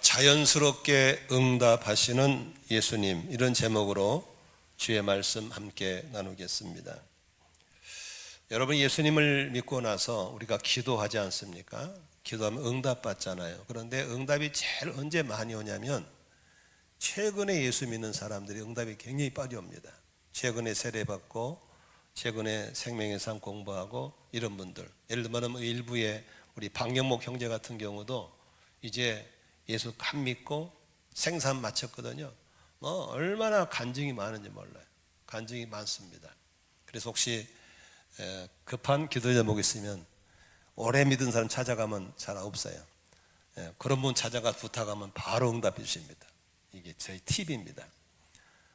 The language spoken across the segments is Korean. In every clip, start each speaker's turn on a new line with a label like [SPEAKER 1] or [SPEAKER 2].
[SPEAKER 1] 자연스럽게 응답하시는 예수님, 이런 제목으로 주의 말씀 함께 나누겠습니다. 여러분, 예수님을 믿고 나서 우리가 기도하지 않습니까? 기도하면 응답받잖아요. 그런데 응답이 제일 언제 많이 오냐면 최근에 예수 믿는 사람들이 응답이 굉장히 빨리 옵니다. 최근에 세례받고 최근에 생명의 상 공부하고 이런 분들, 예를 들면 일부의 우리 박영목 형제 같은 경우도 이제 예수 감 믿고 생산 마쳤거든요. 얼마나 간증이 많은지 몰라요. 간증이 많습니다. 그래서 혹시 급한 기도 제목 있으면 오래 믿은 사람 찾아가면 잘 없어요. 그런 분 찾아가 부탁하면 바로 응답해 주십니다. 이게 저희 팁입니다.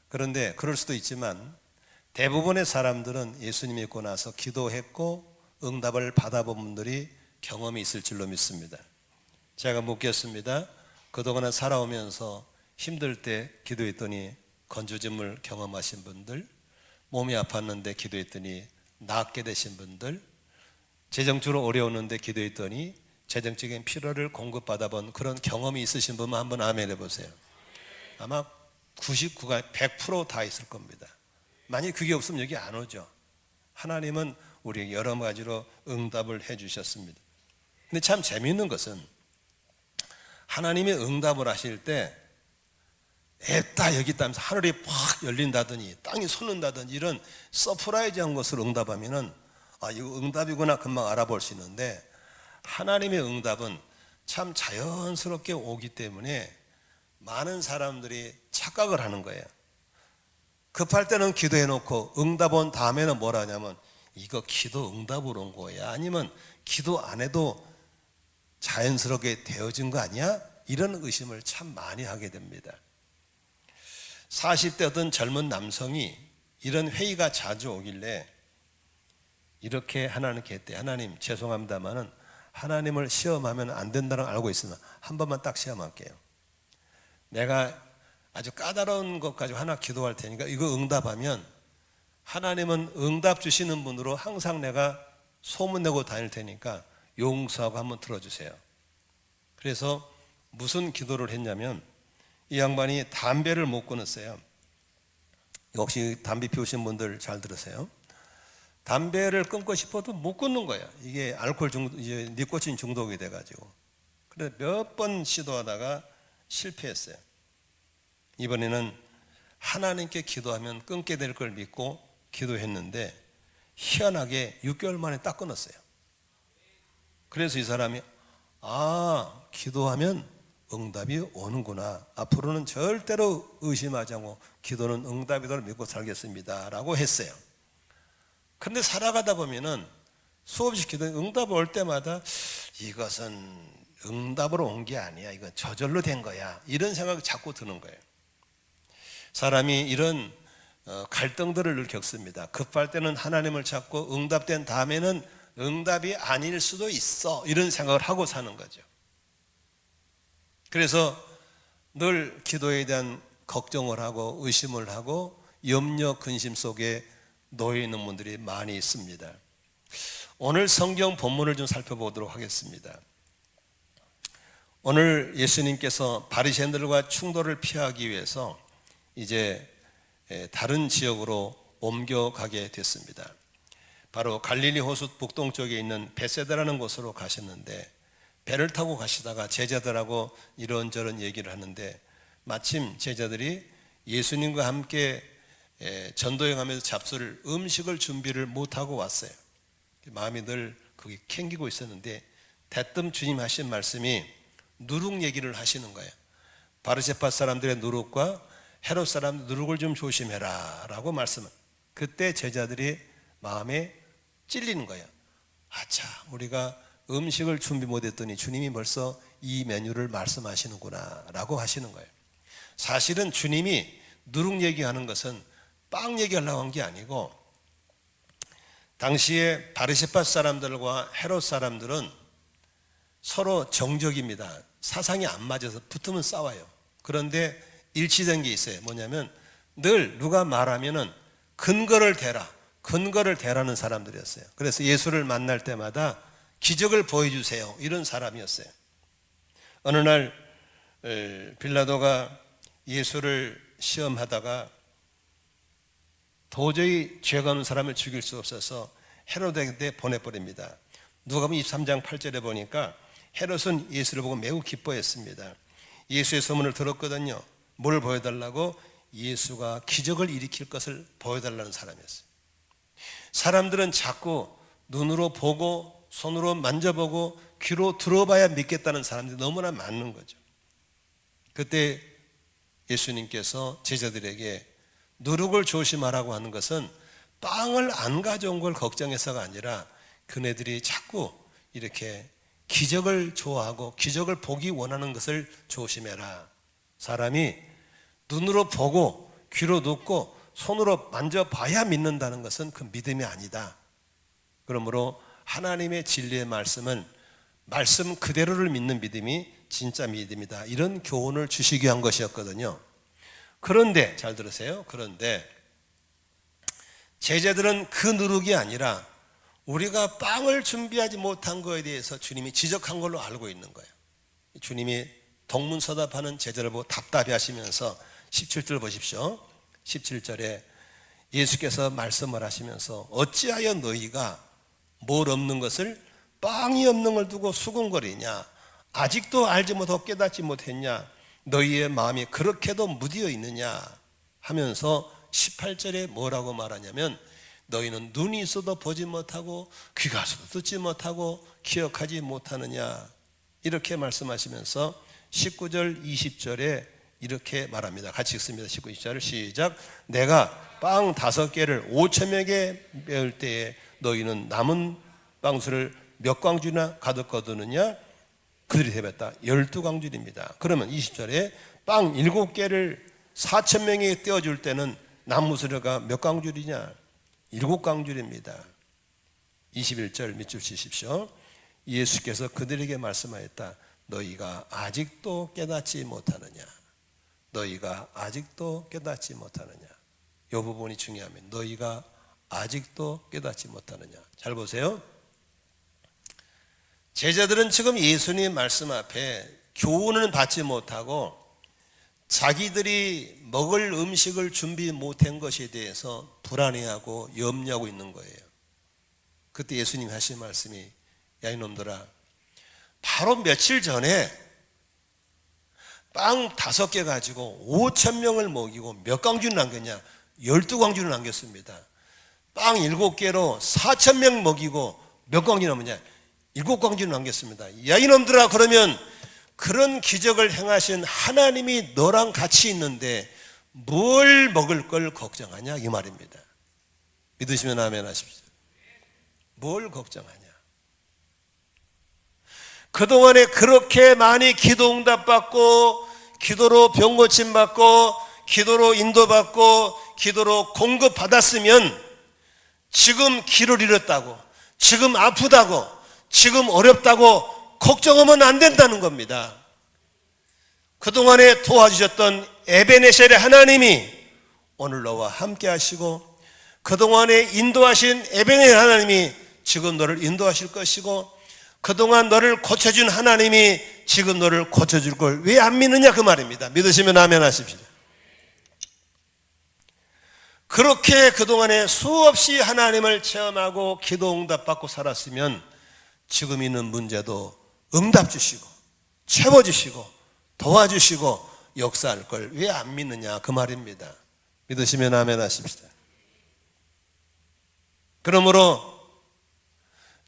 [SPEAKER 1] 그런데 그럴 수도 있지만 대부분의 사람들은 예수님 믿고 나서 기도했고 응답을 받아본 분들이 경험이 있을 줄로 믿습니다. 제가 묻겠습니다. 그동안 살아오면서 힘들 때 기도했더니 건조짐을 경험하신 분들, 몸이 아팠는데 기도했더니 낫게 되신 분들, 재정적으로 어려웠는데 기도했더니 재정적인 필요를 공급받아본 그런 경험이 있으신 분만 한번 아멘 해보세요. 아마 99가 100% 있을 겁니다. 만약 그게 없으면 여기 안 오죠. 하나님은 우리에게 여러 가지로 응답을 해주셨습니다. 근데 참 재미있는 것은 하나님이 응답을 하실 때 애다 여기 있다면서 하늘이 팍 열린다더니 땅이 솟는다더니 이런 서프라이즈한 것을 응답하면은 이거 응답이구나 금방 알아볼 수 있는데, 하나님의 응답은 참 자연스럽게 오기 때문에 많은 사람들이 착각을 하는 거예요. 급할 때는 기도해 놓고 응답 온 다음에는 뭘 하냐면 이거 기도 응답으로 온 거야, 아니면 기도 안 해도 자연스럽게 되어진 거 아니야? 이런 의심을 참 많이 하게 됩니다. 40대 어떤 젊은 남성이 이런 회의가 자주 오길래 이렇게 하나님께 했대. 하나님 죄송합니다마는 하나님을 시험하면 안 된다는 걸 알고 있으면 한 번만 딱 시험할게요. 내가 아주 까다로운 것 가지고 하나 기도할 테니까 이거 응답하면 하나님은 응답 주시는 분으로 항상 내가 소문내고 다닐 테니까 용서하고 한번 들어주세요. 그래서 무슨 기도를 했냐면 이 양반이 담배를 못 끊었어요. 혹시 담배 피우신 분들 잘 들으세요. 담배를 끊고 싶어도 못 끊는 거예요. 이게 알코올 중독, 이제 니코틴 중독이 돼가지고. 그래서 몇 번 시도하다가 실패했어요. 이번에는 하나님께 기도하면 끊게 될 걸 믿고 기도했는데 희한하게 6개월 만에 딱 끊었어요. 그래서 이 사람이 기도하면 응답이 오는구나, 앞으로는 절대로 의심하지 않고 기도는 응답이도록 믿고 살겠습니다 라고 했어요. 그런데 살아가다 보면은 수없이 기도 응답 올 때마다 이것은 응답으로 온 게 아니야, 이건 저절로 된 거야, 이런 생각이 자꾸 드는 거예요. 사람이 이런 갈등들을 늘 겪습니다. 급할 때는 하나님을 찾고 응답된 다음에는 응답이 아닐 수도 있어, 이런 생각을 하고 사는 거죠. 그래서 늘 기도에 대한 걱정을 하고 의심을 하고 염려 근심 속에 놓여 있는 분들이 많이 있습니다. 오늘 성경 본문을 좀 살펴보도록 하겠습니다. 오늘 예수님께서 바리새인들과 충돌을 피하기 위해서 이제 다른 지역으로 옮겨가게 됐습니다. 바로 갈릴리 호수 북동쪽에 있는 베세다라는 곳으로 가셨는데, 배를 타고 가시다가 제자들하고 이런저런 얘기를 하는데 마침 제자들이 예수님과 함께 전도여행하면서 잡술 음식을 준비를 못하고 왔어요. 마음이 늘 거기 캥기고 있었는데 대뜸 주님 하신 말씀이 누룩 얘기를 하시는 거예요. 바르세파 사람들의 누룩과 헤롯 사람들 누룩을 좀 조심해라 라고 말씀을. 그때 제자들이 마음에 찔리는 거예요. 아차, 우리가 음식을 준비 못했더니 주님이 벌써 이 메뉴를 말씀하시는구나 라고 하시는 거예요. 사실은 주님이 누룩 얘기하는 것은 빵 얘기하려고 한 게 아니고, 당시에 바리새파 사람들과 헤롯 사람들은 서로 정적입니다. 사상이 안 맞아서 붙으면 싸워요. 그런데 일치된 게 있어요. 뭐냐면 늘 누가 말하면은 근거를 대라는 사람들이었어요. 그래서 예수를 만날 때마다 기적을 보여주세요, 이런 사람이었어요. 어느 날 빌라도가 예수를 시험하다가 도저히 죄가 없는 사람을 죽일 수 없어서 헤롯에게 보내버립니다. 누가복음 23장 8절에 보니까 헤롯은 예수를 보고 매우 기뻐했습니다. 예수의 소문을 들었거든요. 뭘 보여달라고? 예수가 기적을 일으킬 것을 보여달라는 사람이었어요. 사람들은 자꾸 눈으로 보고 손으로 만져보고 귀로 들어봐야 믿겠다는 사람들이 너무나 많은 거죠. 그때 예수님께서 제자들에게 누룩을 조심하라고 하는 것은 빵을 안 가져온 걸 걱정해서가 아니라 그네들이 자꾸 이렇게 기적을 좋아하고 기적을 보기 원하는 것을 조심해라. 사람이 눈으로 보고 귀로 듣고 손으로 만져봐야 믿는다는 것은 그 믿음이 아니다. 그러므로 하나님의 진리의 말씀은 말씀 그대로를 믿는 믿음이 진짜 믿음이다. 이런 교훈을 주시기 위한 것이었거든요. 그런데 잘 들으세요. 그런데 제자들은 그 누룩이 아니라 우리가 빵을 준비하지 못한 것에 대해서 주님이 지적한 걸로 알고 있는 거예요. 주님이 동문서답하는 제자를 보고 답답해 하시면서 17절 보십시오. 17절에 예수께서 말씀을 하시면서 어찌하여 너희가 뭘 없는 것을 빵이 없는 걸 두고 수군거리냐? 아직도 알지 못하고 깨닫지 못했냐? 너희의 마음이 그렇게도 무디어 있느냐? 하면서 18절에 뭐라고 말하냐면 너희는 눈이 있어도 보지 못하고 귀가 있어도 듣지 못하고 기억하지 못하느냐? 이렇게 말씀하시면서 19절 20절에 이렇게 말합니다. 같이 읽습니다. 19절 시작. 내가 빵 5개를 5,000명에게 메울 때에 너희는 남은 빵수를 몇 광줄이나 가득 거두느냐? 그들이 대답했다. 12광줄입니다. 그러면 20절에 빵 7개를 4,000명에게 떼어줄 때는 나무 수레가 몇 광줄이냐? 7광줄입니다. 21절 밑줄 치십시오. 예수께서 그들에게 말씀하였다. 너희가 아직도 깨닫지 못하느냐? 너희가 아직도 깨닫지 못하느냐? 이 부분이 중요합니다. 너희가 아직도 깨닫지 못하느냐? 잘 보세요. 제자들은 지금 예수님 말씀 앞에 교훈을 받지 못하고 자기들이 먹을 음식을 준비 못한 것에 대해서 불안해하고 염려하고 있는 거예요. 그때 예수님 하신 말씀이 야 이놈들아, 바로 며칠 전에 빵 5개 가지고 5,000명을 먹이고 몇 광주를 남겼냐? 12광주를 남겼습니다. 빵 7개로 4,000명 먹이고 몇 광주 남았냐? 7광주를 남겼습니다. 야 이놈들아, 그러면 그런 기적을 행하신 하나님이 너랑 같이 있는데 뭘 먹을 걸 걱정하냐? 이 말입니다. 믿으시면 아멘 하십시오. 뭘 걱정하냐? 그동안에 그렇게 많이 기도 응답받고 기도로 병 고침 받고 기도로 인도받고 기도로 공급받았으면 지금 길을 잃었다고, 지금 아프다고, 지금 어렵다고 걱정하면 안 된다는 겁니다. 그동안에 도와주셨던 에베네셀의 하나님이 오늘 너와 함께 하시고 그동안에 인도하신 에베네셀 하나님이 지금 너를 인도하실 것이고 그동안 너를 고쳐준 하나님이 지금 너를 고쳐줄 걸 왜 안 믿느냐 그 말입니다. 믿으시면 아멘 하십시오. 그렇게 그동안에 수없이 하나님을 체험하고 기도 응답받고 살았으면 지금 있는 문제도 응답 주시고 채워주시고 도와주시고 역사할 걸 왜 안 믿느냐 그 말입니다. 믿으시면 아멘 하십시다. 그러므로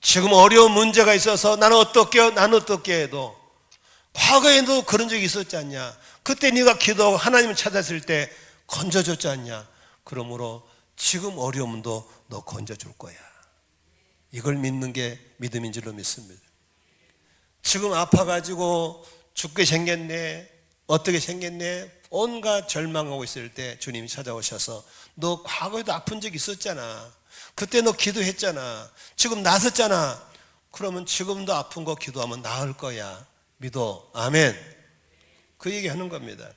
[SPEAKER 1] 지금 어려운 문제가 있어서 나는 어떻게 해도 과거에도 그런 적이 있었지 않냐? 그때 네가 기도하고 하나님을 찾았을 때 건져줬지 않냐? 그러므로 지금 어려움도 너 건져줄 거야. 이걸 믿는 게 믿음인 줄로 믿습니다. 지금 아파가지고 죽게 생겼네, 어떻게 생겼네, 온갖 절망하고 있을 때 주님이 찾아오셔서 너 과거에도 아픈 적이 있었잖아. 그때 너 기도했잖아. 지금 나섰잖아. 그러면 지금도 아픈 거 기도하면 나을 거야. 믿어. 아멘. 그 얘기하는 겁니다.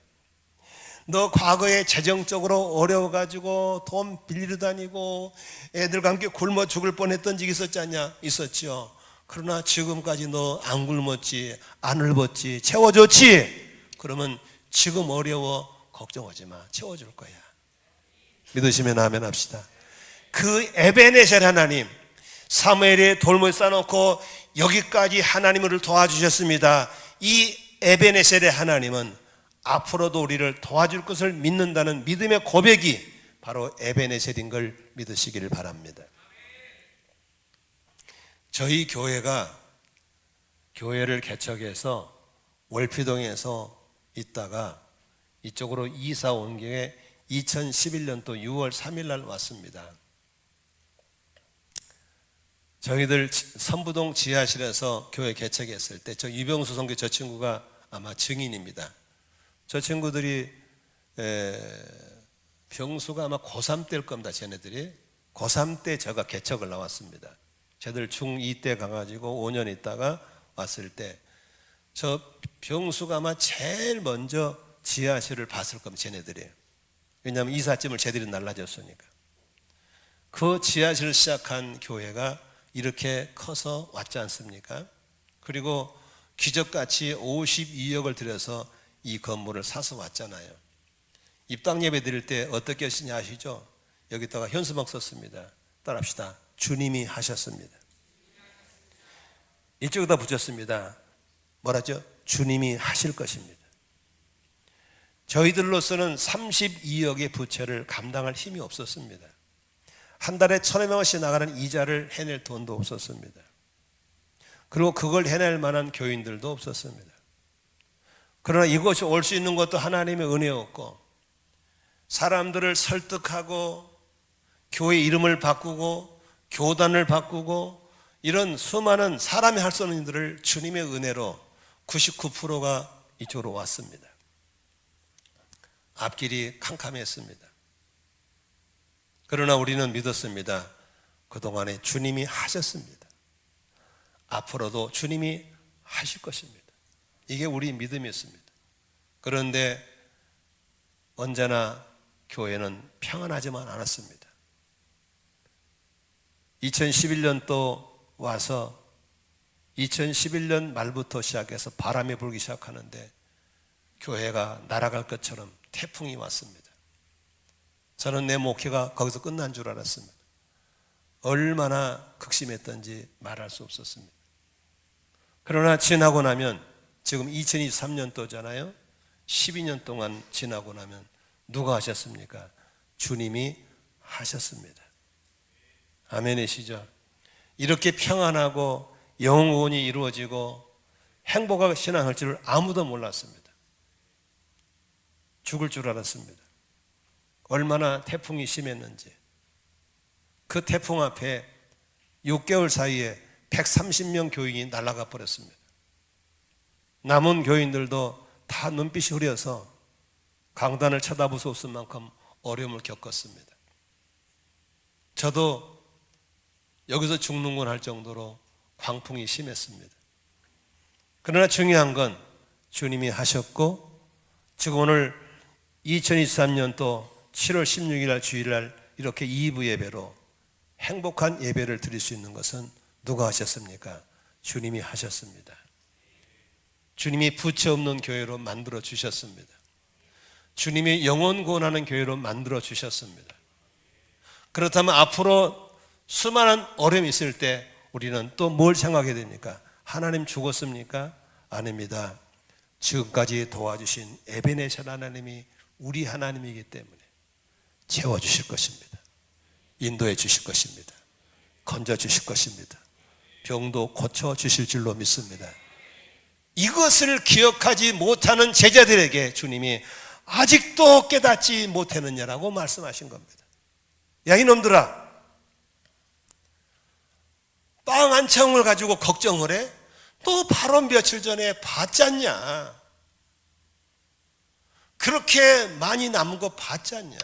[SPEAKER 1] 너 과거에 재정적으로 어려워가지고 돈 빌리러 다니고 애들과 함께 굶어 죽을 뻔했던 적이 있었지 않냐? 있었죠. 그러나 지금까지 너 안 굶었지, 안 읊었지, 채워줬지. 그러면 지금 어려워 걱정하지 마. 채워줄 거야. 믿으시면 아멘 합시다. 그 에베네셀 하나님, 사무엘이 돌을 쌓아놓고 여기까지 하나님을 도와주셨습니다. 이 에베네셀의 하나님은 앞으로도 우리를 도와줄 것을 믿는다는 믿음의 고백이 바로 에베네셀인 걸 믿으시기를 바랍니다. 저희 교회가 교회를 개척해서 월피동에서 있다가 이쪽으로 이사 온 게 2011년도 6월 3일 날 왔습니다. 저희들 선부동 지하실에서 교회 개척했을 때 저 유병수 선교 저 친구가 아마 증인입니다. 저 친구들이 병수가 아마 고3 때일 겁니다. 쟤네들이 고3 때 제가 개척을 나왔습니다. 쟤들 중2 때 가가지고 5년 있다가 왔을 때 저 병수가 아마 제일 먼저 지하실을 봤을 겁니다. 쟤네들이. 왜냐하면 이삿짐을 쟤들이 날라줬으니까. 그 지하실을 시작한 교회가 이렇게 커서 왔지 않습니까? 그리고 기적같이 52억을 들여서 이 건물을 사서 왔잖아요. 입당 예배 드릴 때 어떻게 하시냐 아시죠? 여기다가 현수막 썼습니다. 따라합시다. 주님이 하셨습니다. 이쪽에다 붙였습니다. 뭐라죠? 주님이 하실 것입니다. 저희들로서는 32억의 부채를 감당할 힘이 없었습니다. 한 달에 1,200원씩 나가는 이자를 해낼 돈도 없었습니다. 그리고 그걸 해낼 만한 교인들도 없었습니다. 그러나 이것이 올 수 있는 것도 하나님의 은혜였고, 사람들을 설득하고 교회 이름을 바꾸고 교단을 바꾸고 이런 수많은 사람이 할 수 없는 일들을 주님의 은혜로 99%가 이쪽으로 왔습니다. 앞길이 캄캄했습니다. 그러나 우리는 믿었습니다. 그동안에 주님이 하셨습니다. 앞으로도 주님이 하실 것입니다. 이게 우리 믿음이었습니다. 그런데 언제나 교회는 평안하지만 않았습니다. 2011년도 와서 2011년 말부터 시작해서 바람이 불기 시작하는데 교회가 날아갈 것처럼 태풍이 왔습니다. 저는 내 목회가 거기서 끝난 줄 알았습니다. 얼마나 극심했던지 말할 수 없었습니다. 그러나 지나고 나면 지금 2023년도잖아요. 12년 동안 지나고 나면 누가 하셨습니까? 주님이 하셨습니다. 아멘이시죠? 이렇게 평안하고 영원히 이루어지고 행복하게 신앙할 줄을 아무도 몰랐습니다. 죽을 줄 알았습니다. 얼마나 태풍이 심했는지. 그 태풍 앞에 6개월 사이에 130명 교인이 날아가 버렸습니다. 남은 교인들도 다 눈빛이 흐려서 강단을 쳐다볼 수 없을 만큼 어려움을 겪었습니다. 저도 여기서 죽는군 할 정도로 광풍이 심했습니다. 그러나 중요한 건 주님이 하셨고, 지금 오늘 2023년도 7월 16일 날 주일날 이렇게 2부 예배로 행복한 예배를 드릴 수 있는 것은 누가 하셨습니까? 주님이 하셨습니다. 주님이 부채 없는 교회로 만들어 주셨습니다. 주님이 영혼 구원하는 교회로 만들어 주셨습니다. 그렇다면 앞으로 수많은 어려움이 있을 때 우리는 또 뭘 생각하게 됩니까? 하나님 죽었습니까? 아닙니다. 지금까지 도와주신 에베네셀 하나님이 우리 하나님이기 때문에 채워주실 것입니다. 인도해 주실 것입니다. 건져주실 것입니다. 병도 고쳐주실 줄로 믿습니다. 이것을 기억하지 못하는 제자들에게 주님이 아직도 깨닫지 못했느냐라고 말씀하신 겁니다. 야, 이놈들아, 빵 한 채을 가지고 걱정을 해? 또 바로 며칠 전에 봤잖냐? 그렇게 많이 남은 거 봤잖냐?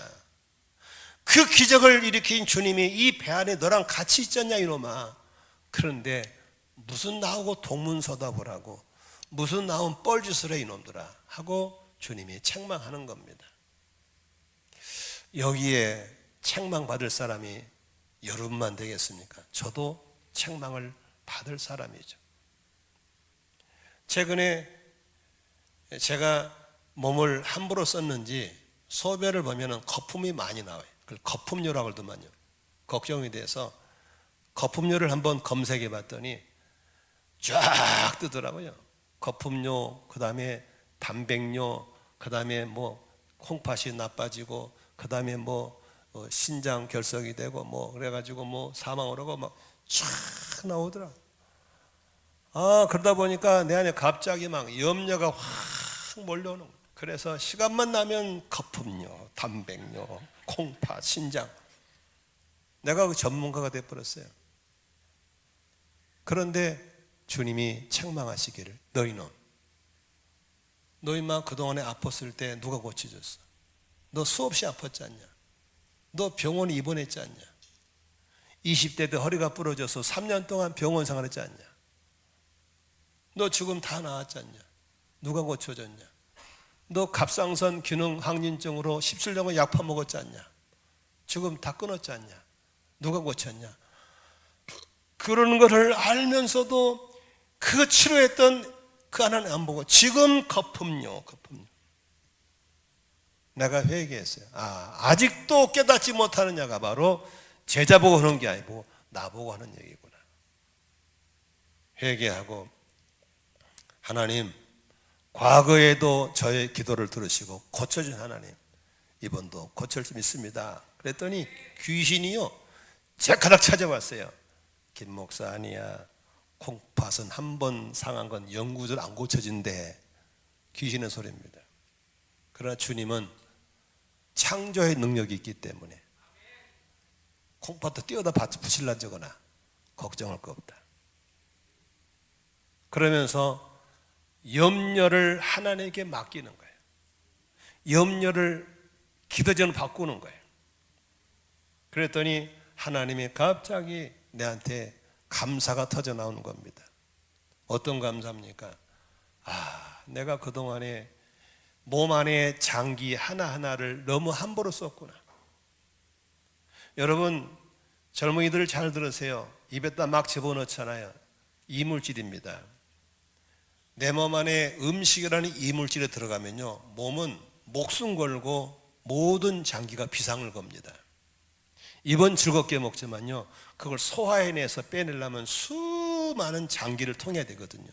[SPEAKER 1] 그 기적을 일으킨 주님이 이 배 안에 너랑 같이 있잖냐 이놈아. 그런데 무슨 나오고 동문서답을 무슨 나온 뻘짓을 해 이놈들아 하고 주님이 책망하는 겁니다. 여기에 책망받을 사람이 여러분만 되겠습니까? 저도 책망을 받을 사람이죠. 최근에 제가 몸을 함부로 썼는지 소변을 보면 거품이 많이 나와요. 그걸 거품료라고 하더만요. 걱정이 돼서 거품료를 한번 검색해 봤더니 쫙 뜨더라고요. 거품료, 그 다음에 단백뇨, 그 다음에 뭐 콩팥이 나빠지고, 그 다음에 뭐 신장 결석이 되고 뭐 그래가지고 뭐 사망을 하고 막 쫙 나오더라. 그러다 보니까 내 안에 갑자기 막 염려가 확 몰려오는 거예요. 그래서 시간만 나면 거품료, 단백뇨, 콩팥, 신장. 내가 그 전문가가 돼버렸어요. 그런데 주님이 책망하시기를, 너 인마 그동안에 아팠을 때 누가 고쳐줬어? 너 수없이 아팠지 않냐? 너 병원에 입원했지 않냐? 20대 때 허리가 부러져서 3년 동안 병원 생활했지 않냐? 너 지금 다 나았지 않냐? 누가 고쳐줬냐? 너 갑상선 기능 항진증으로 17년간 약 퍼먹었지 않냐? 지금 다 끊었지 않냐? 누가 고쳤냐? 그러는 것을 알면서도 그 치료했던 그 하나님 안 보고 지금 거품료. 내가 회개했어요. 아직도 깨닫지 못하는 자가 바로 제자 보고 하는 게 아니고 나보고 하는 얘기구나. 회개하고, 하나님, 과거에도 저의 기도를 들으시고 고쳐준 하나님, 이번도 고칠 수 있습니다. 그랬더니 귀신이요 제가닥 찾아왔어요. 김 목사 아니야, 콩팥은 한 번 상한 건 영구적으로 안 고쳐진대. 귀신의 소리입니다. 그러나 주님은 창조의 능력이 있기 때문에 콩팥도 띄어다 부실라지거나 걱정할 거 없다. 그러면서 염려를 하나님께 맡기는 거예요. 염려를 기도전으로 바꾸는 거예요. 그랬더니 하나님이 갑자기 내한테 감사가 터져 나오는 겁니다. 어떤 감사입니까? 내가 그동안에 몸 안에 장기 하나하나를 너무 함부로 썼구나. 여러분, 젊은이들 잘 들으세요. 입에다 막 집어넣잖아요. 이물질입니다. 내 몸 안에 음식이라는 이물질에 들어가면요, 몸은 목숨 걸고 모든 장기가 비상을 겁니다. 입은 즐겁게 먹지만요, 그걸 소화해내서 빼내려면 수많은 장기를 통해야 되거든요.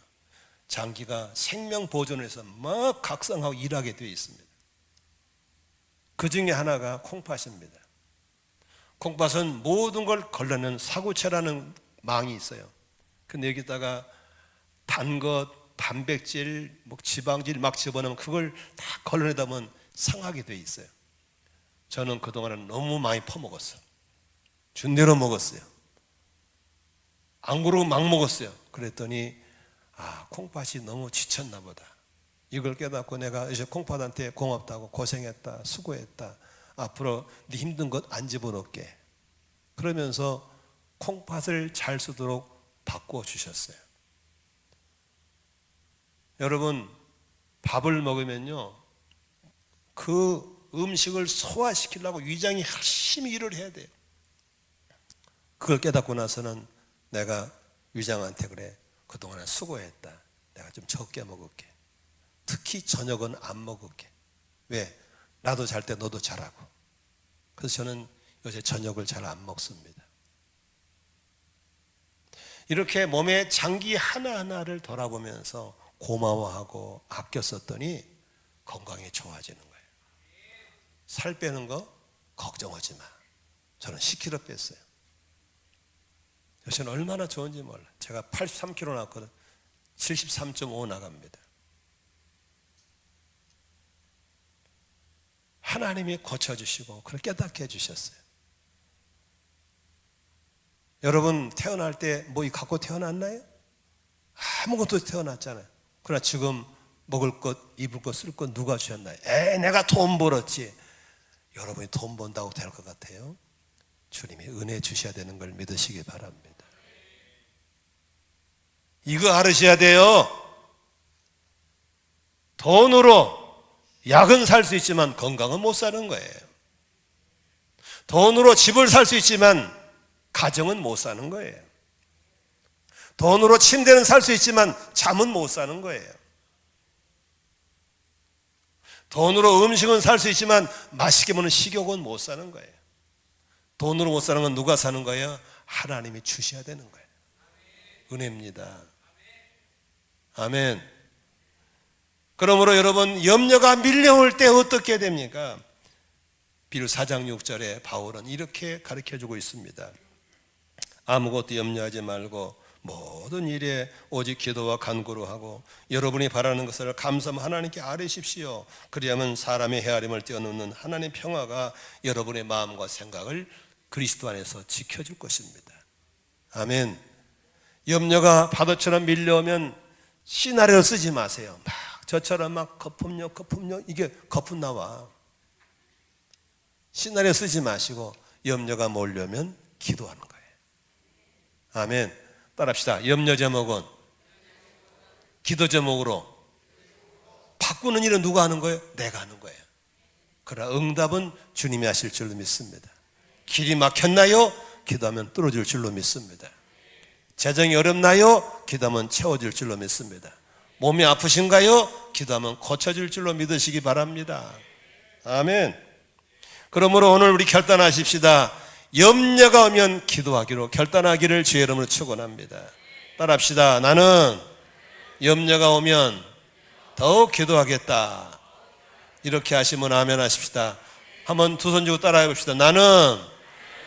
[SPEAKER 1] 장기가 생명 보존에서 막 각성하고 일하게 되어 있습니다. 그 중에 하나가 콩팥입니다. 콩팥은 모든 걸 걸러내는 사구체라는 망이 있어요. 근데 여기다가 단 것, 단백질, 지방질 막 집어넣으면 그걸 다 걸러내다 보면 상하게 되어 있어요. 저는 그동안은 너무 많이 퍼먹었어. 준 대로 먹었어요. 안 그러고 막 먹었어요. 그랬더니 콩팥이 너무 지쳤나 보다. 이걸 깨닫고 내가 이제 콩팥한테 고맙다고, 고생했다, 수고했다, 앞으로 네 힘든 것 안 집어넣게, 그러면서 콩팥을 잘 쓰도록 바꾸어 주셨어요. 여러분, 밥을 먹으면요, 그 음식을 소화시키려고 위장이 열심히 일을 해야 돼요. 그걸 깨닫고 나서는 내가 위장한테 그래, 그동안에 수고했다, 내가 좀 적게 먹을게, 특히 저녁은 안 먹을게. 왜? 나도 잘 때 너도 자라고. 그래서 저는 요새 저녁을 잘 안 먹습니다. 이렇게 몸의 장기 하나하나를 돌아보면서 고마워하고 아껴 썼더니 건강이 좋아지는 거예요. 살 빼는 거 걱정하지 마. 저는 10kg 뺐어요. 요새는 얼마나 좋은지 몰라. 제가 83kg 나왔거든. 73.5 나갑니다. 하나님이 고쳐주시고 그걸 깨닫게 해주셨어요. 여러분, 태어날 때 뭐 갖고 태어났나요? 아무것도 태어났잖아요. 그러나 지금 먹을 것, 입을 것, 쓸 것 누가 주셨나요? 내가 돈 벌었지. 여러분이 돈 번다고 될 것 같아요? 주님이 은혜 주셔야 되는 걸 믿으시기 바랍니다. 이거 알으셔야 돼요. 돈으로 약은 살 수 있지만 건강은 못 사는 거예요. 돈으로 집을 살 수 있지만 가정은 못 사는 거예요. 돈으로 침대는 살 수 있지만 잠은 못 사는 거예요. 돈으로 음식은 살 수 있지만 맛있게 먹는 식욕은 못 사는 거예요. 돈으로 못 사는 건 누가 사는 거예요? 하나님이 주셔야 되는 거예요. 은혜입니다. 아멘. 그러므로 여러분, 염려가 밀려올 때 어떻게 됩니까? 빌 4장 6절에 바울은 이렇게 가르쳐주고 있습니다. 아무것도 염려하지 말고 모든 일에 오직 기도와 간구로 하고 여러분이 바라는 것을 감사하며 하나님께 아뢰십시오. 그리하면 사람의 헤아림을 뛰어넘는 하나님의 평화가 여러분의 마음과 생각을 그리스도 안에서 지켜줄 것입니다. 아멘. 염려가 파도처럼 밀려오면 시나리오 쓰지 마세요. 막 저처럼 막 거품력 이게 거품 나와. 시나리오 쓰지 마시고 염려가 몰려오면 기도하는 거예요. 아멘. 따라합시다. 염려 제목은 기도 제목으로 바꾸는 일은 누가 하는 거예요? 내가 하는 거예요. 그러나 응답은 주님이 하실 줄로 믿습니다. 길이 막혔나요? 기도하면 뚫어질 줄로 믿습니다. 재정이 어렵나요? 기도하면 채워질 줄로 믿습니다. 몸이 아프신가요? 기도하면 고쳐질 줄로 믿으시기 바랍니다. 아멘. 그러므로 오늘 우리 결단하십시다. 염려가 오면 기도하기로 결단하기를 주의 이름으로 축원합니다. 따라합시다. 나는 염려가 오면 더욱 기도하겠다. 이렇게 하시면 아멘 하십시다. 한번 두 손 주고 따라해 봅시다. 나는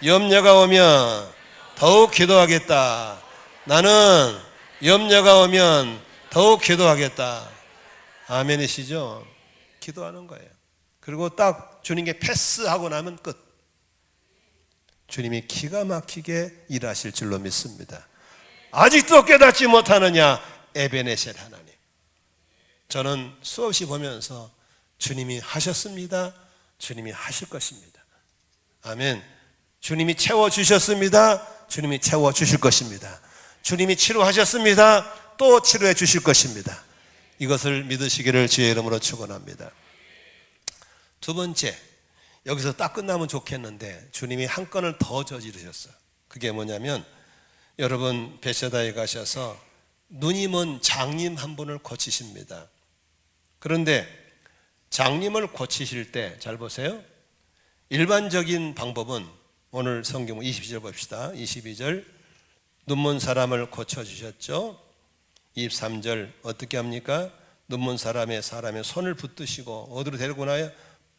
[SPEAKER 1] 염려가 오면 더욱 기도하겠다. 나는 염려가 오면 더욱 기도하겠다. 아멘이시죠? 기도하는 거예요. 그리고 딱 주님께 패스하고 나면 끝. 주님이 기가 막히게 일하실 줄로 믿습니다. 아직도 깨닫지 못하느냐? 에베네셀 하나님. 저는 수없이 보면서 주님이 하셨습니다. 주님이 하실 것입니다. 아멘. 주님이 채워주셨습니다. 주님이 채워주실 것입니다. 주님이 치료하셨습니다. 또 치료해 주실 것입니다. 이것을 믿으시기를 주의 이름으로 축원합니다. 두 번째, 여기서 딱 끝나면 좋겠는데 주님이 한 건을 더 저지르셨어요. 그게 뭐냐면 여러분 베세다에 가셔서 눈이 먼 장님 한 분을 고치십니다. 그런데 장님을 고치실 때 잘 보세요. 일반적인 방법은 오늘 성경 22절 봅시다. 22절 눈먼 사람을 고쳐주셨죠. 23절 어떻게 합니까? 눈먼 사람의 손을 붙드시고 어디로 데리고 나요?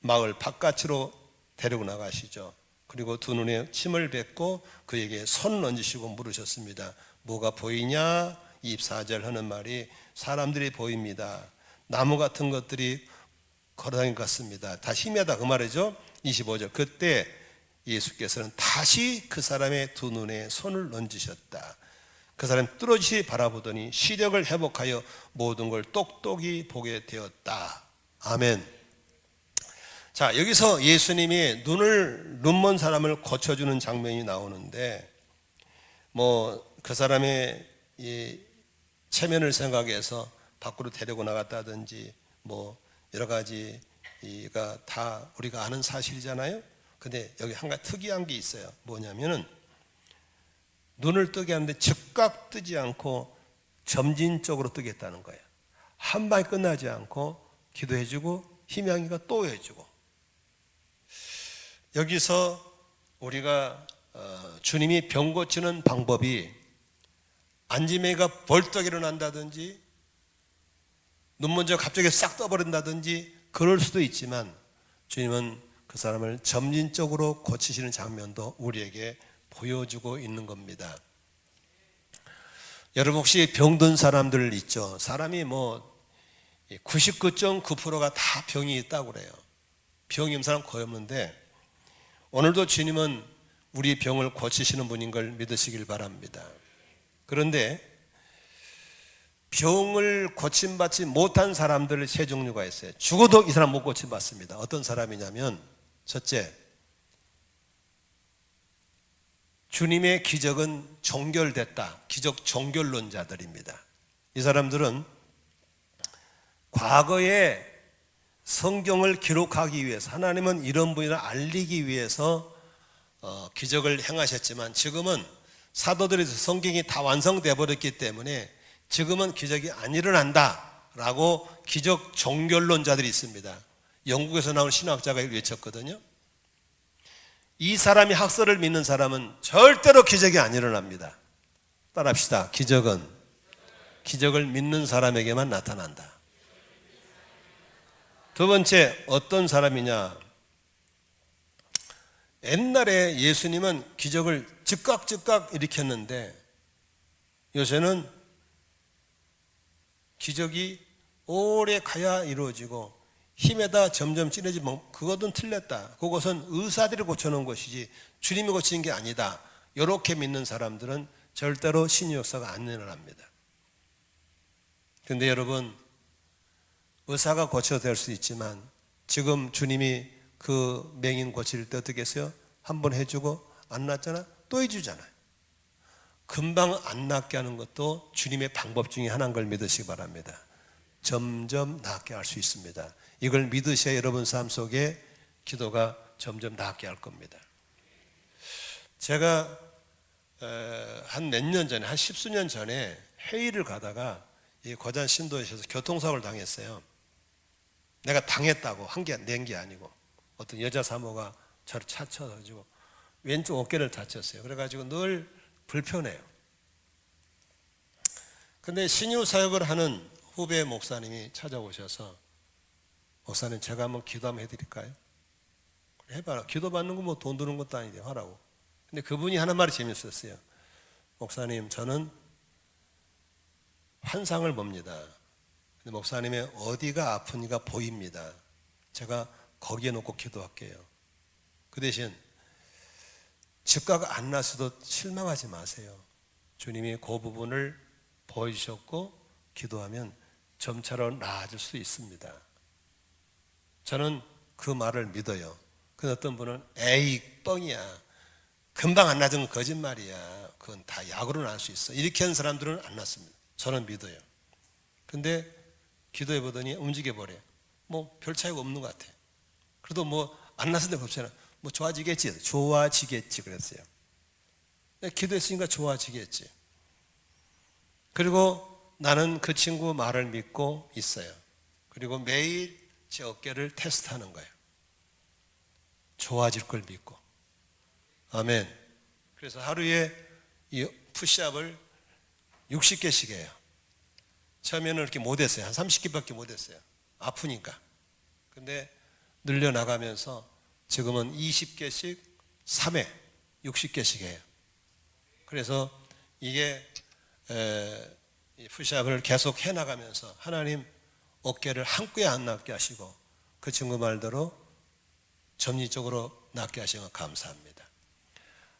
[SPEAKER 1] 마을 바깥으로 데리고 나가시죠. 그리고 두 눈에 침을 뱉고 그에게 손을 얹으시고 물으셨습니다. 뭐가 보이냐? 24절 하는 말이 사람들이 보입니다. 나무 같은 것들이 걸어다닌 것 같습니다. 다 희미하다 그 말이죠. 25절 그때 예수께서는 다시 그 사람의 두 눈에 손을 얹으셨다. 그 사람이 뚫어지시 바라보더니 시력을 회복하여 모든 걸 똑똑히 보게 되었다. 아멘. 자, 여기서 예수님이 눈먼 사람을 고쳐주는 장면이 나오는데, 그 사람의 이 체면을 생각해서 밖으로 데리고 나갔다든지, 여러 가지가 다 우리가 아는 사실이잖아요. 근데 여기 한 가지 특이한 게 있어요. 뭐냐면은, 눈을 뜨게 하는데 즉각 뜨지 않고 점진적으로 뜨겠다는 거예요. 한 방에 끝나지 않고 기도해주고, 희망이가 또 해주고. 여기서 우리가 주님이 병 고치는 방법이 안지매가 벌떡 일어난다든지 눈 먼저 갑자기 싹 떠버린다든지 그럴 수도 있지만 주님은 그 사람을 점진적으로 고치시는 장면도 우리에게 보여주고 있는 겁니다. 여러분 혹시 병든 사람들 있죠? 사람이 99.9%가 다 병이 있다고 그래요. 병이 없는 사람 거의 없는데 오늘도 주님은 우리 병을 고치시는 분인 걸 믿으시길 바랍니다. 그런데 병을 고침받지 못한 사람들 세 종류가 있어요. 죽어도 이 사람 못 고침받습니다. 어떤 사람이냐면 첫째, 주님의 기적은 종결됐다. 기적 종결론자들입니다. 이 사람들은 과거에 성경을 기록하기 위해서 하나님은 이런 분이라 알리기 위해서 기적을 행하셨지만 지금은 사도들의 성경이 다 완성되어 버렸기 때문에 지금은 기적이 안 일어난다 라고 기적 종결론자들이 있습니다. 영국에서 나온 신학자가 외쳤거든요. 이 사람이 학설을 믿는 사람은 절대로 기적이 안 일어납니다. 따라합시다. 기적을 믿는 사람에게만 나타난다. 두 번째, 어떤 사람이냐? 옛날에 예수님은 기적을 즉각 일으켰는데 요새는 기적이 오래 가야 이루어지고 힘에다 점점 진해지면 그것은 틀렸다. 그것은 의사들이 고쳐놓은 것이지 주님이 고친 게 아니다. 이렇게 믿는 사람들은 절대로 신의 역사가 안 일어납니다. 그런데 여러분, 의사가 고쳐도 될 수 있지만 지금 주님이 그 맹인 고칠 때 어떻게 했어요? 한 번 해주고 안 낫잖아? 또 해주잖아요. 금방 안 낫게 하는 것도 주님의 방법 중에 하나인 걸 믿으시기 바랍니다. 점점 낫게 할 수 있습니다. 이걸 믿으셔야 여러분 삶 속에 기도가 점점 낫게 할 겁니다. 제가 한 몇 년 전에, 한 10수년 전에 회의를 가다가 이 고잔 신도에서 교통사고를 당했어요. 내가 당했다고 낸 게 아니고 어떤 여자 사모가 저를 차쳐가지고 왼쪽 어깨를 다쳤어요. 그래가지고 늘 불편해요. 근데 신유 사역을 하는 후배 목사님이 찾아오셔서 목사님 제가 한번 기도 한번 해드릴까요? 해봐라. 기도 받는 거 뭐 돈 드는 것도 아닌데 하라고. 근데 그분이 하는 말이 재밌었어요. 목사님 저는 환상을 봅니다. 근데 목사님의 어디가 아프니가 보입니다. 제가 거기에 놓고 기도할게요. 그 대신 즉각 안 났어도 실망하지 마세요. 주님이 그 부분을 보여주셨고 기도하면 점차로 나아질 수 있습니다. 저는 그 말을 믿어요. 근데 어떤 분은 에이 뻥이야. 금방 안 나은 건 거짓말이야. 그건 다 약으로 날 수 있어. 이렇게 하는 사람들은 안 났습니다. 저는 믿어요. 근데 기도해 보더니 움직여 버려요. 뭐 별 차이가 없는 것 같아요. 그래도 뭐 안 났는데 봅시다. 뭐 좋아지겠지. 좋아지겠지 그랬어요. 기도했으니까 좋아지겠지. 그리고 나는 그 친구 말을 믿고 있어요. 그리고 매일 제 어깨를 테스트하는 거예요. 좋아질 걸 믿고. 아멘. 그래서 하루에 이 푸시업을 60개씩 해요. 처음에는 이렇게 못했어요. 한 30개밖에 못했어요. 아프니까. 근데 늘려나가면서 지금은 20개씩 3회 60개씩 해요. 그래서 이게 푸시업을 계속 해나가면서 하나님 어깨를 한 꾀 안 낫게 하시고 그 친구 말대로 점리적으로 낫게 하시면 감사합니다.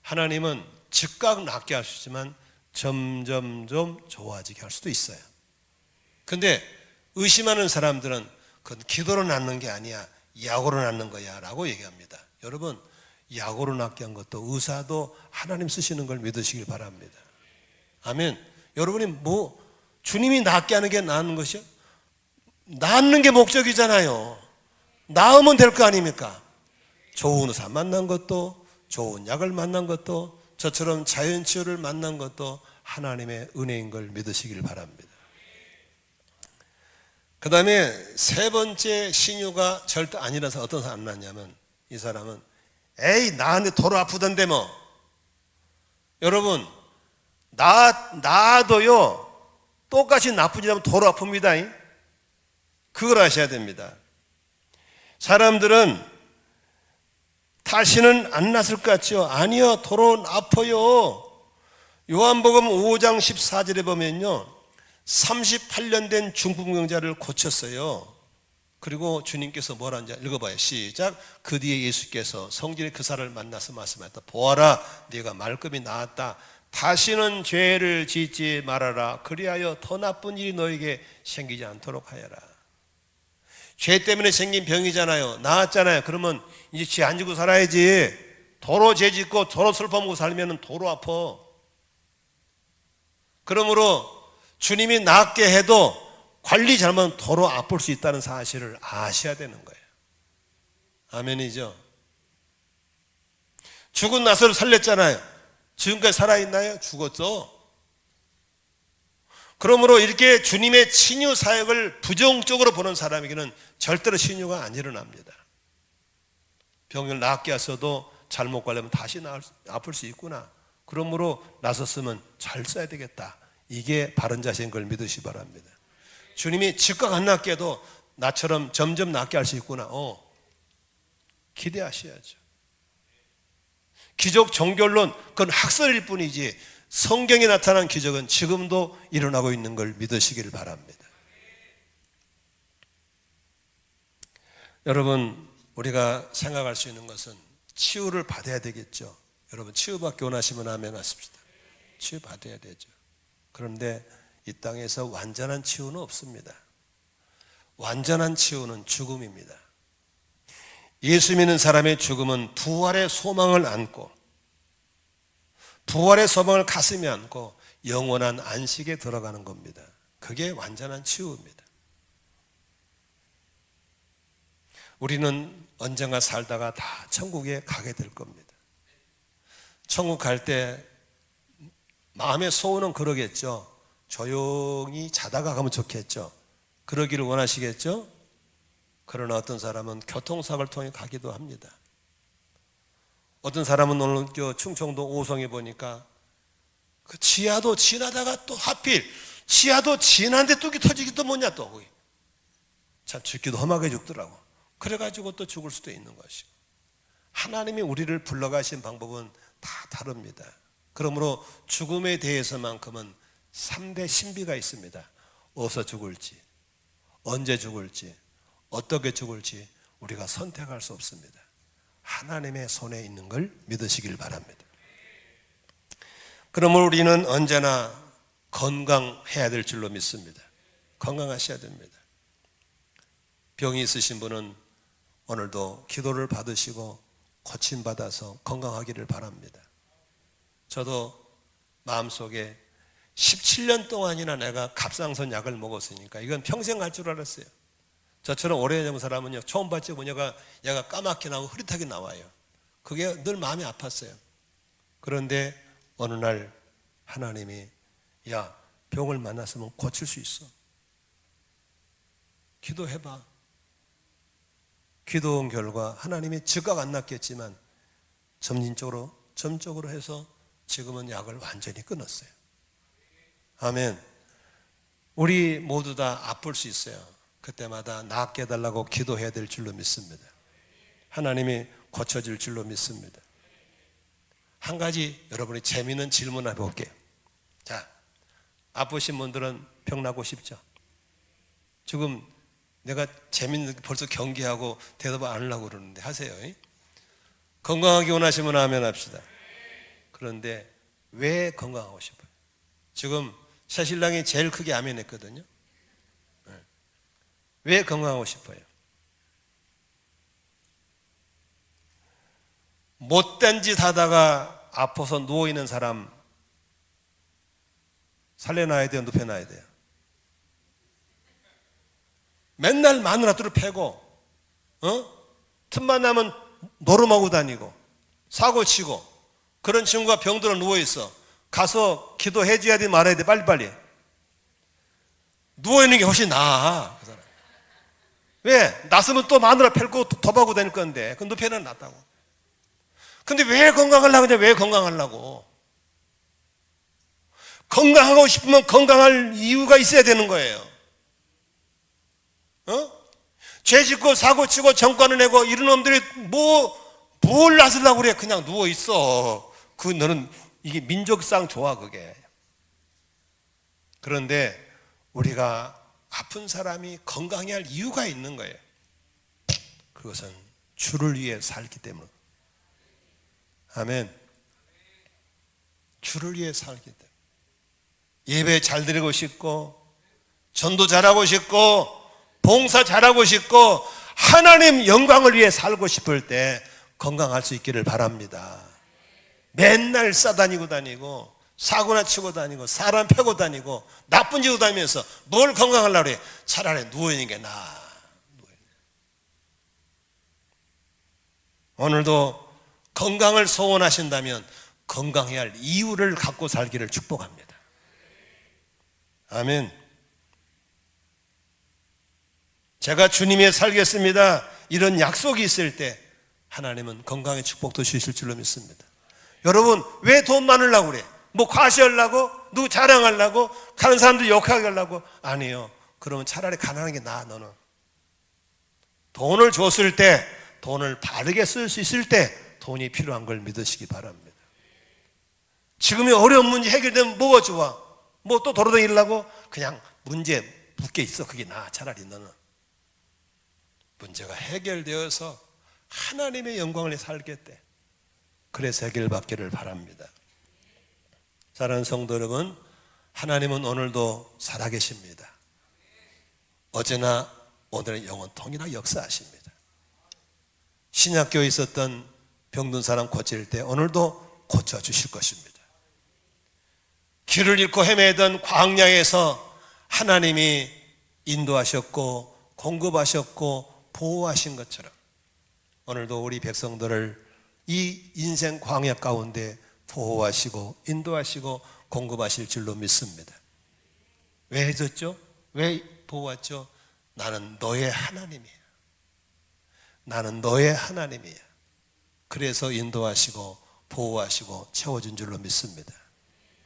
[SPEAKER 1] 하나님은 즉각 낫게 할 수 있지만 점점점 좋아지게 할 수도 있어요. 근데 의심하는 사람들은 그건 기도로 낫는 게 아니야. 약으로 낫는 거야 라고 얘기합니다. 여러분 약으로 낫게 한 것도 의사도 하나님 쓰시는 걸 믿으시길 바랍니다. 아멘. 여러분이 뭐 주님이 낫게 하는 게 나은 것이요? 낫는 게 목적이잖아요. 나으면 될 거 아닙니까? 좋은 의사 만난 것도 좋은 약을 만난 것도 저처럼 자연치유를 만난 것도 하나님의 은혜인 걸 믿으시길 바랍니다. 그 다음에 세 번째 신유가 절대 안 일어나서 어떤 사람 안 났냐면 이 사람은 에이 나한테 도로 아프던데 뭐. 여러분 나도요 똑같이 나쁜 일 하면 도로 아픕니다. 그걸 아셔야 됩니다. 사람들은 다시는 안 났을 것 같죠? 아니요, 도로 아파요. 요한복음 5장 14절에 보면요 38년 된 중풍병자를 고쳤어요. 그리고 주님께서 뭐라 하는지 읽어봐요. 시작. 그 뒤에 예수께서 성전의 그 사람을 만나서 말씀하셨다. 보아라, 네가 말끔히 나았다. 다시는 죄를 짓지 말아라. 그리하여 더 나쁜 일이 너에게 생기지 않도록 하여라. 죄 때문에 생긴 병이잖아요. 나았잖아요. 그러면 이제 죄 안 지고 살아야지. 도로 죄 짓고 도로 슬퍼 먹고 살면 도로 아파. 그러므로 주님이 낫게 해도 관리 잘못하면 도로 아플 수 있다는 사실을 아셔야 되는 거예요. 아멘이죠. 죽은 나서를 살렸잖아요. 지금까지 살아있나요? 죽었죠. 그러므로 이렇게 주님의 치유 사역을 부정적으로 보는 사람에게는 절대로 치유가 안 일어납니다. 병을 낫게 하셔도 잘못 관리하면 다시 아플 수 있구나. 그러므로 나섰으면 잘 써야 되겠다. 이게 바른 자세인 걸 믿으시 기 바랍니다. 주님이 즉각 안 낫게 해도 나처럼 점점 낫게 할 수 있구나. 기대하셔야죠. 기적 종결론, 그건 학설일 뿐이지 성경에 나타난 기적은 지금도 일어나고 있는 걸 믿으시길 바랍니다. 여러분, 우리가 생각할 수 있는 것은 치유를 받아야 되겠죠. 여러분, 치유받기 원하시면 아멘 하십시다. 치유받아야 되죠. 그런데 이 땅에서 완전한 치유는 없습니다. 완전한 치유는 죽음입니다. 예수 믿는 사람의 죽음은 부활의 소망을 안고, 부활의 소망을 가슴에 안고 영원한 안식에 들어가는 겁니다. 그게 완전한 치유입니다. 우리는 언젠가 살다가 다 천국에 가게 될 겁니다. 천국 갈 때 마음의 소원은 그러겠죠. 조용히 자다가 가면 좋겠죠. 그러기를 원하시겠죠? 그러나 어떤 사람은 교통사고를 통해 가기도 합니다. 어떤 사람은 오늘 충청도 오송에 보니까 그 지하도 지나다가 또 하필 지하도 지나는데 뚝이 터지기도 뭐냐 또 거기. 참 죽기도 험하게 죽더라고. 그래가지고 또 죽을 수도 있는 것이고, 하나님이 우리를 불러가신 방법은 다 다릅니다. 그러므로 죽음에 대해서만큼은 3대 신비가 있습니다. 어디서 죽을지, 언제 죽을지, 어떻게 죽을지 우리가 선택할 수 없습니다. 하나님의 손에 있는 걸 믿으시길 바랍니다. 그러므로 우리는 언제나 건강해야 될 줄로 믿습니다. 건강하셔야 됩니다. 병이 있으신 분은 오늘도 기도를 받으시고 고침받아서 건강하기를 바랍니다. 저도 마음속에 17년 동안이나 내가 갑상선 약을 먹었으니까 이건 평생 갈 줄 알았어요. 저처럼 오래 젊은 사람은요, 처음 봤지 뭐냐가 얘가 까맣게 나오고 흐릿하게 나와요. 그게 늘 마음이 아팠어요. 그런데 어느 날 하나님이 야, 병을 만났으면 고칠 수 있어. 기도해봐. 기도한 결과 하나님이 즉각 안 낫겠지만 점적으로 해서 지금은 약을 완전히 끊었어요. 아멘. 우리 모두 다 아플 수 있어요. 그때마다 낫게 해달라고 기도해야 될 줄로 믿습니다. 하나님이 고쳐줄 줄로 믿습니다. 한 가지 여러분이 재미있는 질문 해볼게요. 자, 아프신 분들은 병 나고 싶죠? 지금 내가 재밌는 벌써 경계하고 대답 안 하려고 그러는데 하세요. 건강하기 원하시면 아멘 합시다. 그런데 왜 건강하고 싶어요? 지금 새신랑이 제일 크게 아멘 했거든요. 왜 건강하고 싶어요? 못된 짓 하다가 아파서 누워있는 사람 살려놔야 돼요? 눕혀놔야 돼요? 맨날 마누라들을 패고 틈만 나면 노름하고 다니고 사고치고 그런 친구가 병들어 누워있어. 가서 기도해 줘야 돼 말아야 돼? 빨리빨리. 누워있는 게 훨씬 나아. 그 사람. 왜? 낫으면 또 마누라 팰고 도박하고 다닐 건데 그 눕혀는 낫다고. 근데 왜 건강하려고 그래? 왜 건강하려고? 건강하고 싶으면 건강할 이유가 있어야 되는 거예요. 죄 짓고 사고 치고 정권을 내고 이런 놈들이 뭘 나서려고 그래? 그냥 누워 있어. 너는 이게 민족상 좋아 그게. 그런데 우리가 아픈 사람이 건강해야 할 이유가 있는 거예요. 그것은 주를 위해 살기 때문에. 아멘. 주를 위해 살기 때문에. 예배 잘 드리고 싶고 전도 잘하고 싶고 봉사 잘하고 싶고 하나님 영광을 위해 살고 싶을 때 건강할 수 있기를 바랍니다. 맨날 싸다니고 다니고 사고나 치고 다니고 사람 패고 다니고 나쁜 짓 하고 다니면서 뭘 건강하려고 그래? 차라리 누워있는 게 나아. 오늘도 건강을 소원하신다면 건강해야 할 이유를 갖고 살기를 축복합니다. 아멘. 제가 주님의 살겠습니다, 이런 약속이 있을 때 하나님은 건강의 축복도 주실 줄로 믿습니다. 여러분, 왜 돈 많으려고 그래? 뭐 과시하려고? 누구 자랑하려고? 다른 사람들 욕하게 하려고? 아니에요. 그러면 차라리 가난한 게 나아. 너는 돈을 줬을 때, 돈을 바르게 쓸 수 있을 때 돈이 필요한 걸 믿으시기 바랍니다. 지금의 어려운 문제 해결되면 뭐가 좋아? 뭐 또 돌아다니려고? 그냥 문제 묶여 있어. 그게 나아. 차라리 너는 문제가 해결되어서 하나님의 영광을 살겠대. 그래서 해결받기를 바랍니다. 사랑하는 성도 여러분, 하나님은 오늘도 살아계십니다. 어제나 오늘의 영원통일하게 역사하십니다. 신약교회에 있었던 병든 사람 고칠 때 오늘도 고쳐주실 것입니다. 길을 잃고 헤매던 광야에서 하나님이 인도하셨고 공급하셨고 보호하신 것처럼 오늘도 우리 백성들을 이 인생 광야 가운데 보호하시고 인도하시고 공급하실 줄로 믿습니다. 왜 해줬죠? 왜 보호했죠? 나는 너의 하나님이야. 나는 너의 하나님이야. 그래서 인도하시고 보호하시고 채워준 줄로 믿습니다.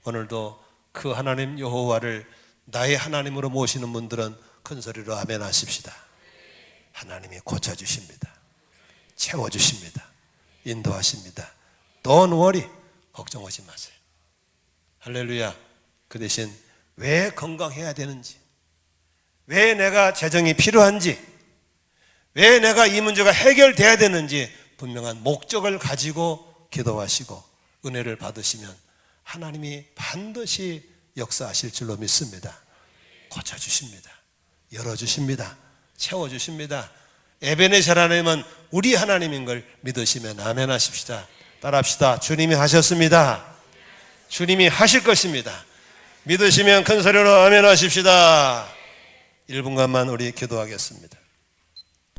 [SPEAKER 1] 오늘도 그 하나님 여호와를 나의 하나님으로 모시는 분들은 큰 소리로 아멘 하십시다. 하나님이 고쳐주십니다. 채워주십니다. 인도하십니다. Don't worry. 걱정하지 마세요. 할렐루야. 그 대신 왜 건강해야 되는지, 왜 내가 재정이 필요한지, 왜 내가 이 문제가 해결돼야 되는지 분명한 목적을 가지고 기도하시고 은혜를 받으시면 하나님이 반드시 역사하실 줄로 믿습니다. 고쳐주십니다. 열어주십니다. 채워주십니다. 에베네셀 하나님은 우리 하나님인 걸 믿으시면 아멘 하십시다. 따라합시다. 주님이 하셨습니다. 주님이 하실 것입니다. 믿으시면 큰 소리로 아멘 하십시다. 1분간만 우리 기도하겠습니다.